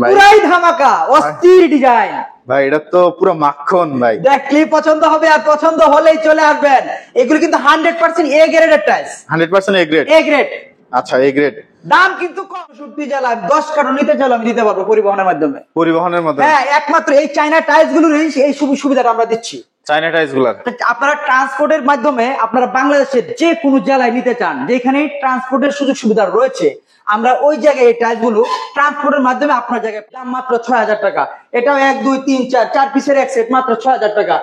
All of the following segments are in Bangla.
ভাই পুরাই ধামাকা অস্থির ডিজাইন ভাই, এটা তো পুরো মাখন ভাই। দেখলেই পছন্দ হবে, আর পছন্দ হলেই চলে আসবেন। এগুলো কিন্তু 100% এ গ্রেডের tiles. 100% A grade. A grade, আচ্ছা এ গ্রেড। দাম কিন্তু কম। 60 জেলা 10 কার্টন নিতে চাইলে আমি দিতে পারবো পরিবহনের মাধ্যমে। পরিবহনের মাধ্যমে? হ্যাঁ, একমাত্র এই চায়না টাইলস গুলোর এই সুবিধাটা আমরা দিচ্ছি। চায়না টাইলস গুলার আপনারা ট্রান্সপোর্টের মাধ্যমে আপনারা বাংলাদেশের যে কোনো জেলায় নিতে চান, যেখানে ট্রান্সপোর্টের সুযোগ সুবিধা রয়েছে, আমরা ওই জায়গায় এই টাইলস গুলো ট্রান্সপোর্টের মাধ্যমে আপনার জায়গায় দাম মাত্র 6000 টাকা। এটাও 1 2 3 4 পিসের এক সেট, মাত্র 6000 টাকা।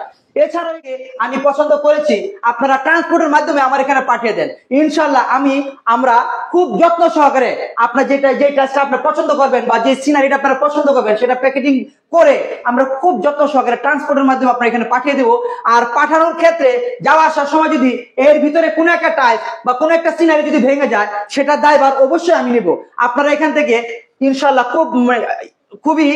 এছাড়াও আমি পছন্দ করেছি আপনারা ট্রান্সপোর্টের মাধ্যমে আমার এখানে পাঠিয়ে দেন। ইনশাল্লাহ আমরা খুব যত্ন সহকারে আপনার যে টাইলসটা আপনি পছন্দ করবেন বা যে সিনারিটা আপনারা পছন্দ করবেন সেটা প্যাকেজিং করে আমরা খুব যত্ন সহকারে ট্রান্সপোর্টের মাধ্যমে আপনার এখানে পাঠিয়ে দেবো। আর পাঠানোর ক্ষেত্রে যাওয়া আসার সময় যদি এর ভিতরে কোনো একটা টাইলস বা কোনো একটা সিনারি যদি ভেঙে যায়, সেটা দায়ভার অবশ্যই আমি নেব। আপনারা এখান থেকে ইনশাল্লাহ খুবই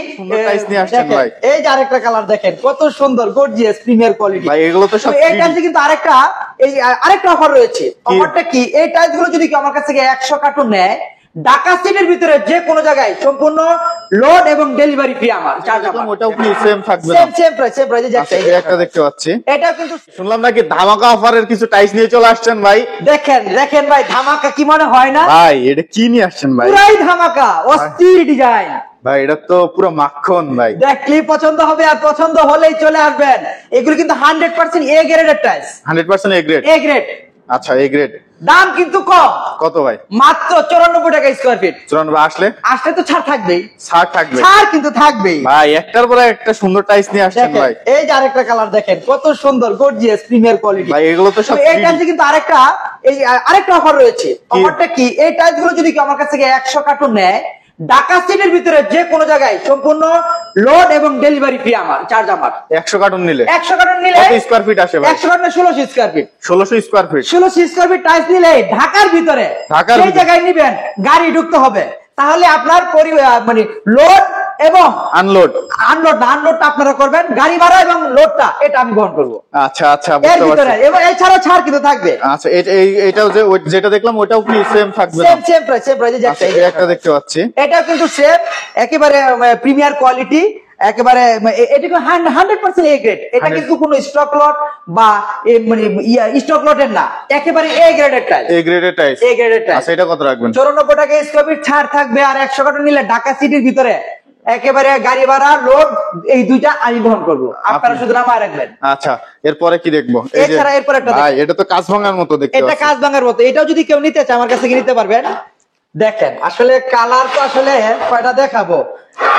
টাইলস নিয়ে আসছেন ভাই। এই যে আরেকটা কালার দেখেন, কত সুন্দর গর্জিয়াস প্রিমিয়ার কোয়ালিটি ভাই। এগুলো তো সব এই টাইলসে কিন্তু আরেকটা অফার রয়েছে। অফারটা কি? এই টাইলস গুলো যদি কেউ আমার কাছ থেকে 100 কার্টন নেয়, ঢাকা সিটির ভিতরে যে কোনো জায়গায় সম্পূর্ণ লোড এবং ডেলিভারি ফ্রি আমার চার্জ। ওটাও কি সেম থাকবে? সেম প্রাইস একটা দেখতে পাচ্ছি। এটা কিন্তু শুনলাম নাকি ধামাকা অফারের কিছু টাইলস নিয়ে চলে আসছেন ভাই। দেখেন ভাই, ধামাকা কি মনে হয় না ভাই? এটা কি নিয়ে আসছেন ভাই? পুরাই ধামাকা অস্থির ডিজাইন ভাই, এটা তো পুরো মাখন ভাই। দেখলেই পছন্দ হবে, আর পছন্দ হলেই চলে আসবেন। এগুলো কিন্তু 100% এ গ্রেডের tiles. 100% A grade. A grade. আচ্ছা এ গ্রেড। দাম কিন্তু কম। কত ভাই? মাত্র 94 টাকা স্কয়ার ফিট। 94। আসলে তো ছাড় থাকবেই। ছাড় কিন্তু থাকবেই ভাই। একটার পরে একটা সুন্দর টাইলস নিয়ে আসছেন ভাই। এই যে আরেকটা কালার দেখেন, কত সুন্দর গর্জিয়াস প্রিমিয়ার কোয়ালিটি ভাই। এগুলো তো সব এই টাইলসে কিন্তু আরেকটা অফার রয়েছে। অফারটা কি? এই টাইলস গুলো যদি কেউ আমার কাছ থেকে 100 কার্টন নেয়, ঢাকা সিটির ভিতরে যে কোনো জায়গায় সম্পূর্ণ লোড এবং ডেলিভারি ফ্রি আমার চার্জ। আমার 100 কার্টন নিলে কত স্কয়ার ফিট আসে ভাই? 100 কার্টনে 1600 square feet. 1600 square feet. 1600 square feet tiles নিলে ঢাকার ভিতরে যে জায়গায় নিবেন গাড়ি ঢুকতে হবে, তাহলে আপনার মানে লোড এবং আনলোডটা আপনারা করবেন, গাড়ি ভাড়া এবং লোডটা এটা আমি বহন করব। আচ্ছা বুঝতে পারছি। এবং এছাড়া ছাড় কিন্তু থাকবে। আচ্ছা এটাও যেটা দেখলাম ওটাও কি সেম থাকবে? সেম প্রাইস একটা দেখতে পাচ্ছি। এটাও কিন্তু সেম, একেবারে প্রিমিয়ার কোয়ালিটি, একেবারে এটা 100% এ গ্রেড। এটা কিন্তু কোনো স্টক লট বা মানে স্টক লটের না, একেবারে এ গ্রেডের টাইলস। এ গ্রেডের টাইলস। আচ্ছা এটা কত রাখবেন? 94 টাকা স্কয়ার ফিট ছাড় থাকবে। আর 100 কার্টন নিলে ঢাকা সিটির ভিতরে একেবারে গাড়ি ভাড়া লোড এই দুইটা আমি বহন করব, আপনারা শুধু নাম রাখবেন। আচ্ছা এরপরে কি দেখবো? এছাড়া এরপর একটা ভাই, এটা তো কাঁচ ভাঙার মতো দেখতে। এটা কাঁচ ভাঙার মতো। এটাও যদি কেউ নিতে চায় আমার কাছ থেকে নিতে পারবেন। দেখেন আসলে কালার তো আসলে কয়টা দেখাবো।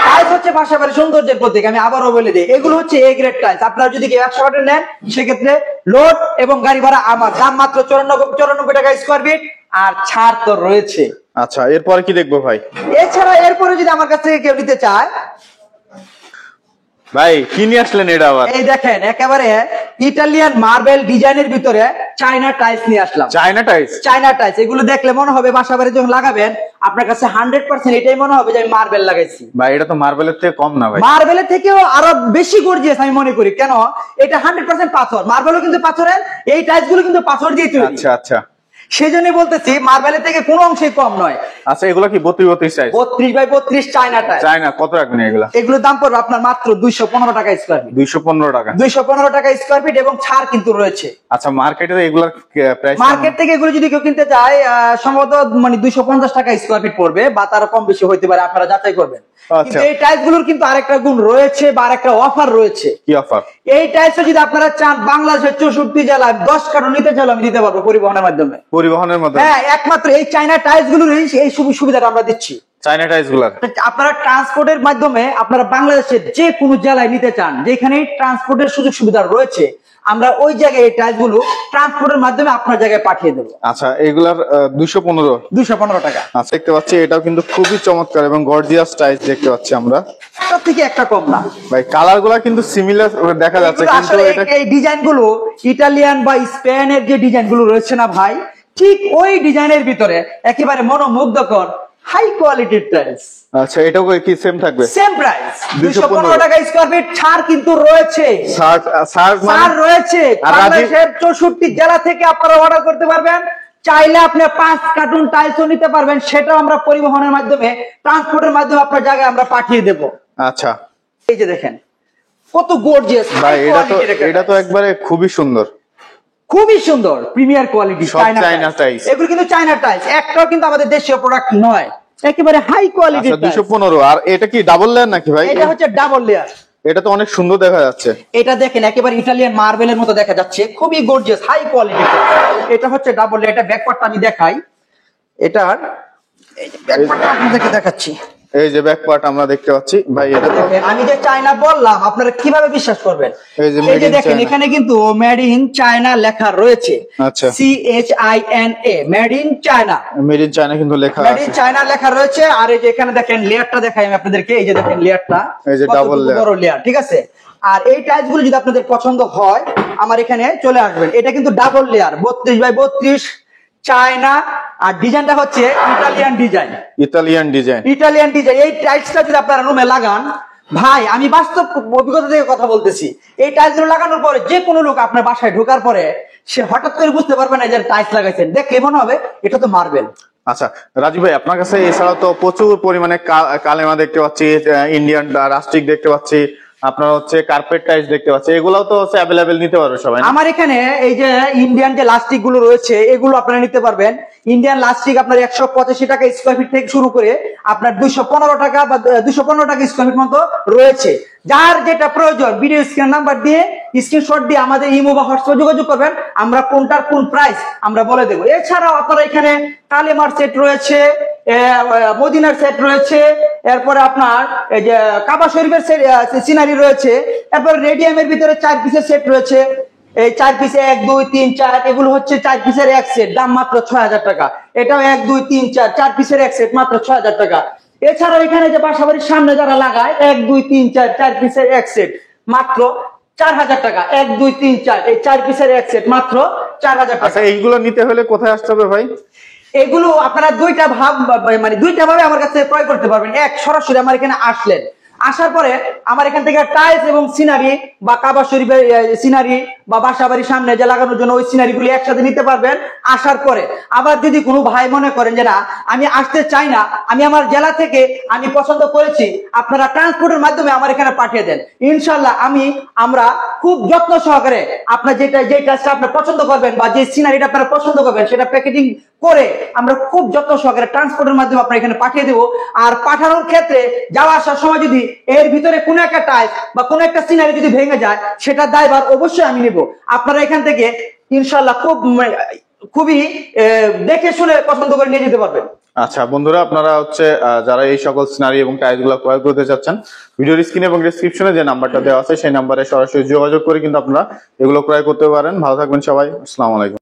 টাইলস হচ্ছে পাশাপাশি সৌন্দর্যের প্রতীক। আমি আবারও বলে দিই, এগুলো হচ্ছে এ গ্রেড টাইলস। আপনারা যদি কেউ 100 কার্টন নেন, সেক্ষেত্রে লোড এবং গাড়ি ভাড়া আমার। দাম মাত্র 94 টাকা স্কয়ার ফিট, আর ছাড় তো রয়েছে। আচ্ছা এরপরে কি দেখবো ভাই? এছাড়া এরপরে যদি আমার কাছ থেকে কেউ নিতে চায়, ভাই কি নিয়ে আসলেন এটা আবার? এই দেখেন একেবারে ইটালিয়ান মার্বেল ডিজাইনের ভিতরে চায়না টাইলস নিয়ে আসলাম। চায়না টাইলস এগুলো দেখলে মনে হবে বাসা বাড়ি যখন লাগাবেন আপনার কাছে 100% এটাই মনে হবে যে আমি মার্বেল লাগাইছি। ভাই এটা তো মার্বেলের থেকে কম না ভাই? মার্বেলের থেকেও আরো বেশি গর্জিয়াস আমি মনে করি। কেন? এটা 100% পাথর। মার্বেলও কিন্তু পাথরের, এই টাইলস গুলো কিন্তু পাথর দিয়ে তৈরি। আচ্ছা সেই জন্য বলতেছি মার্বেলের থেকে কোনো অংশে কম নয়। আচ্ছা এগুলো কি 32 size? 32 by 32 China tiles. China কত রাখবেন এগুলো? এগুলোর দাম পড়বে আপনার মাত্র 215 টাকা স্কয়ার ফিট। 215 টাকা। 215 টাকা স্কয়ার ফিট এবং ছাড় কিন্তু রয়েছে। আচ্ছা মার্কেটে এগুলোর প্রাইস? মার্কেট থেকে এগুলো যদি কেউ কিনতে চায় সম্ভবত মানে 250 টাকা স্কয়ার ফিট পড়বে, বা তার কম বেশি হইতে পারে, আপনারা যাচাই করবেন। কিন্তু এই টাইলস গুলোর কিন্তু আরেকটা গুণ রয়েছে বা আরেকটা অফার রয়েছে। কি অফার? এই টাইলস যদি আপনারা চান বাংলাদেশের 64 জেলায় 10 কার্টন নিতে চাইলে আমি দিতে পারবো পরিবহনের মাধ্যমে। হ্যাঁ, একমাত্র এই চায়না টাইলস গুলোর এই সুবিধাটা আমরা দিচ্ছি। চায়না টাইলস গুলো আপনারা ট্রান্সপোর্টের মাধ্যমে আপনারা বাংলাদেশের যে কোনো জেলায় নিতে চান, যেখানে ট্রান্সপোর্টের সুযোগ সুবিধা রয়েছে, আমরা ওই জায়গায় এই টাইলস গুলো ট্রান্সপোর্টের মাধ্যমে আপনার জায়গায় পাঠিয়ে দেবো। আচ্ছা এগুলার 215 টাকা। আচ্ছা দেখতে পাচ্ছি এটাও কিন্তু খুবই চমৎকার এবং গর্জিয়াস টাইলস দেখতে পাচ্ছি আমরা। সব থেকে একটা কম না ভাই, কালার গুলা কিন্তু সিমিলার দেখা যাচ্ছে, কিন্তু এই ডিজাইন গুলো ইটালিয়ান বা স্পেনের যে ডিজাইন গুলো রয়েছে না ভাই, ঠিক ওই ডিজাইনের ভিতরে একেবারে মনোমুগ্ধকর হাই কোয়ালিটির টাইলস। আচ্ছা এটাও কি সেম থাকবে? সেম প্রাইস 215 টাকা স্কয়ার ফিট। ছাড় কিন্তু রয়েছে। ছাড় রয়েছে। বাংলাদেশের 64 জেলা থেকে আপনারা অর্ডার করতে পারবেন। চাইলে আপনি 5 কার্টুন টাইলসও নিতে পারবেন, সেটাও আমরা পরিবহনের মাধ্যমে, ট্রান্সপোর্টের মাধ্যমে আপনার জায়গায় আমরা পাঠিয়ে দেব। আচ্ছা, এই যে দেখেন কত গর্জিয়াস ভাই, এটা তো একবারে খুবই সুন্দর, খুবই সুন্দর, প্রিমিয়ার কোয়ালিটি, চায়না টাইলস। এগুলো কিন্তু চায়না টাইলস, একটাও কিন্তু আমাদের দেশীয় প্রোডাক্ট নয়, একেবারে হাই কোয়ালিটি। 215। আর এটা কি ডাবল লেয়ার নাকি ভাই? এটা হচ্ছে ডাবল লেয়ার। এটা তো অনেক সুন্দর দেখা যাচ্ছে। এটা দেখেন একেবারে ইটালিয়ান মার্বেলের মতো দেখা যাচ্ছে, খুবই গর্জিয়াস, হাই কোয়ালিটি। এটা হচ্ছে ডাবল লেয়ার। এটা ব্যাকপার্টটা আমি দেখাই, এটার এই যে ব্যাকপার্টটা আপনাদেরকে দেখাচ্ছি। এই যে ব্যাক পার্ট আমরা দেখতে পাচ্ছি ভাই, এটা তো আমি যে চায়না বললাম, আপনারা কিভাবে বিশ্বাস করবেন? এই যে দেখেন এখানে কিন্তু মেড ইন চায়না লেখা রয়েছে। আচ্ছা, CHINA, made in China, made in China কিন্তু লেখা আছে, মেড ইন চায়না লেখা রয়েছে। আর এই যে এখানে দেখেন লেয়ারটা দেখাই আমি আপনাদেরকে, এই যে দেখেন লেয়ারটা, এই যে ডাবল লেয়ার, বড় লেয়ার, ঠিক আছে। আর এই টাইলস গুলো যদি আপনাদের পছন্দ হয়, আমার এখানে চলে আসবেন। এটা কিন্তু ডাবল লেয়ার, 32 বাই 32 চায়না। আর ডিজাইনটা হচ্ছে Italian design, Italian design, Italian design. এই টাইলসটা যদি আপনারা রুমে লাগান, ভাই আমি বাস্তব অভিজ্ঞতা থেকে কথা বলতেছি, এই টাইলস গুলো লাগানোর পরে যে কোনো লোক আপনার বাসায় ঢোকার পরে সে হঠাৎ করে বুঝতে পারবে না যে টাইলস লাগাইছেন, দেখলে মনে হবে এটা তো মার্বেল। আচ্ছা রাজীব ভাই, আপনার কাছে এছাড়াও তো প্রচুর পরিমাণে কালেমা দেখতে পাচ্ছি, ইন্ডিয়ান রাস্টিক দেখতে পাচ্ছি, আপনার হচ্ছে কার্পেট টাইলস দেখতে পাচ্ছি, এগুলাও তো হচ্ছে অ্যাভেলেবেল নিতে পারবে সবাই। আমার এখানে এই যে ইন্ডিয়ান যে লাস্টিক গুলো রয়েছে, এগুলো আপনারা নিতে পারবেন। ইন্ডিয়ান লাস্টিক আপনার 185 টাকা স্কোয়ার ফিট থেকে শুরু করে আপনার 215 টাকা বা 215 টাকা স্কোয়ার ফিট মতো রয়েছে। যার যেটা প্রয়োজন ভিডিও স্ক্রিন নাম্বার দিয়ে স্ক্রিনশট দিয়ে আমাদের ইমো বা হোয়াটসঅ্যাপে যোগাযোগ করবেন, আমরা কোনটার কোন প্রাইস আমরা বলে দেবো। এছাড়াও আপনারা এখানে কালেমার সেট রয়েছে, মদিনার সেট রয়েছে, এরপরে আপনার এই যে কাবা শরীফের সিনারি রয়েছে, এরপর রেডিয়ামের ভিতরে 4 পিসের সেট রয়েছে। এই 4 পিসে 1 2 3 4, এগুলো হচ্ছে 4 পিসের এক সেট, দাম মাত্র 6000 টাকা। এটাও 1 2 3 4, 4 পিসের এক সেট, মাত্র 6000 টাকা। এছাড়াও এখানে যে বাসাবাড়ির সামনে যারা লাগায় 1 2 3 4, 4 পিসের এক সেট, মাত্র 4000 টাকা। 1 2 3 4, এই 4 পিসের এক সেট, মাত্র 4000 টাকা। আচ্ছা, এইগুলো নিতে হলে কোথায় আসতে হবে ভাই? এগুলো আপনারা দুইটা ভাবে আমার কাছে ক্রয় করতে পারবেন। এক, সরাসরি আমার এখানে আসলেন, আসার পরে আমার এখান থেকে টাইলস এবং সিনারি বা কাবা শরীফের সিনারি বা বাসা বাড়ির সামনে যে লাগানোর জন্য ওই সিনারি গুলি একসাথে নিতে পারবেন আসার পরে। আবার যদি কোনো ভাই মনে করেন যে না আমি আসতে চাই না, আমি আমার জেলা থেকে আমি পছন্দ করেছি, আপনারা ট্রান্সপোর্টের মাধ্যমে আমার এখানে পাঠিয়ে দেন। ইনশাল্লাহ আমরা খুব যত্ন সহকারে আপনার যে কাজটা আপনি পছন্দ করবেন বা যে সিনারিটা আপনারা পছন্দ করবেন সেটা প্যাকেজিং করে আমরা খুব যত্ন সহকারে ট্রান্সপোর্টের মাধ্যমে আপনার এখানে পাঠিয়ে দেবো। আর পাঠানোর ক্ষেত্রে যাওয়া আসার সময় যদি এর ভিতরে কোনো একটা টাইলস বা কোনো একটা সিনারি যদি ভেঙে যায়, সেটা দায়ভার অবশ্যই আমি নেব। আপনারা এখান থেকে ইনশাল্লাহ খুবই দেখে শুনে পছন্দ করে নিয়ে যেতে পারবেন। আচ্ছা বন্ধুরা, আপনারা হচ্ছে যারা এই সকল সিনারি এবং টাইলস গুলো ক্রয় করতে চাচ্ছেন, ভিডিওর স্ক্রিনে এবং ডেসক্রিপশনে যে নাম্বারটা দেওয়া আছে সেই নাম্বারে সরাসরি যোগাযোগ করে কিন্তু আপনারা এগুলো ক্রয় করতে পারেন। ভালো থাকবেন সবাই, আসসালামু আলাইকুম।